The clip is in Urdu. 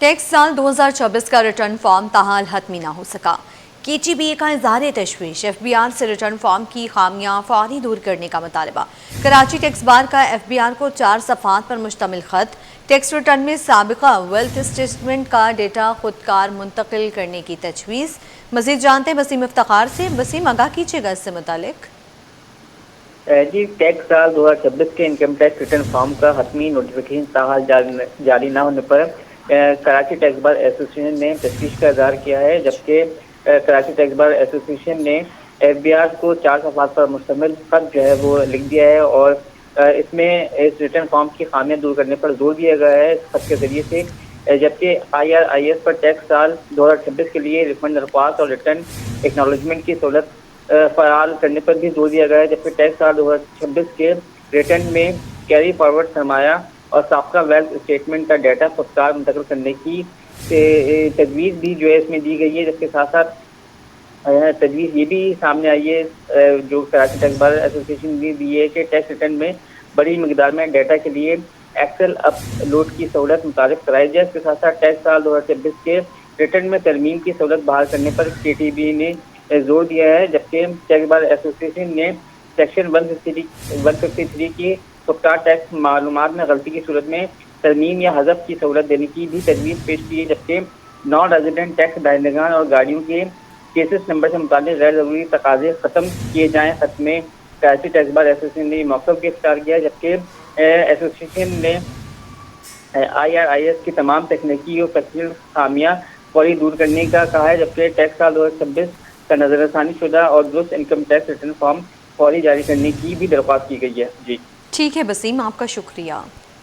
ٹیکس سال 2024 کا ریٹرن فارم تاحال حتمی نہ ہو سکا۔ KTBA کا اظہار تشویش، FBR سے ریٹرن فارم کی خامیاں فوری دور کرنے کا مطالبہ۔ کراچی ٹیکس بار کا FBR کو 4 صفحات پر مشتمل خط، ٹیکس ریٹرن میں سابقہ ویلتھ اسٹیٹمنٹ کا ڈیٹا خودکار منتقل کرنے کی تجویز۔ مزید جانتے ہیں وسیم افتخار سے۔ وسیم، آگاہ کیجیے گا اس سے متعلق۔ جی، ٹیکس سال 2026 کے انکم ٹیکس ریٹرن فارم کا حتمی نوٹیفیکیشن تاحال جاری نہ ہونے پر کراچی ٹیکس بار ایسوسی ایشن نے تشویش کا اظہار کیا ہے، جبکہ کراچی ٹیکس بار ایسوسی ایشن نے FBR کو 4 صفحات پر مشتمل خط جو ہے وہ لکھ دیا ہے اور اس میں اس ریٹرن فارم کی خامیاں دور کرنے پر زور دیا گیا ہے اس خط کے ذریعے سے، جبکہ IRIS پر ٹیکس سال 2026 کے لیے ریفنڈ درخواست اور ریٹرن ایکنالوجمنٹ کی سہولت فعال کرنے پر بھی زور دیا گیا ہے، جبکہ ٹیکس سال 2026 کے ریٹرن میں کیری فارورڈ سرمایہ اور سابقہ ویلتھ اسٹیٹمنٹ کا ڈیٹا خودکار منتقل کرنے کی تجویز بھی جو ہے اس میں دی گئی ہے، جس کے ساتھ ساتھ تجویز یہ بھی سامنے آئی ہے جو کراچی ٹیکس بار ایسوسی ایشن نے دی ہے کہ ٹیکس ریٹرن میں بڑی مقدار میں ڈیٹا کے لیے ایکسل اپلوڈ کی سہولت متعارف کرائی جائے۔ اس کے ساتھ ساتھ ٹیکس سال 2026 کے ریٹرن میں ترمیم کی سہولت بحال کرنے پر KTBA نے زور دیا ہے، جبکہ ٹیکس بار ایسوسی ایشن نے سیکشن 153 کی خودکار ٹیکس معلومات میں غلطی کی صورت میں ترمیم یا حذف کی سہولت دینے کی بھی تجویز پیش کی ہے، جبکہ نان ریزیڈنٹ ٹیکس دہندگان اور گاڑیوں کے کیسز نمبر سے متعلق غیر ضروری تقاضے ختم کیے جائیں۔ خط میں کراچی ٹیکس بار ایسوسی ایشن نے یہ موقف بھی اختیار کیا، جبکہ ایسوسی ایشن نے IRIS کی تمام تکنیکی اور فیکچوئل خامیاں فوری دور کرنے کا کہا ہے، جبکہ ٹیکس سال 2026 کا نظر ثانی شدہ اور درست انکم ٹیکس ریٹرن فارم فوری جاری کرنے کی بھی درخواست کی گئی ہے۔ جی ٹھیک ہے وسیم، آپ کا شکریہ۔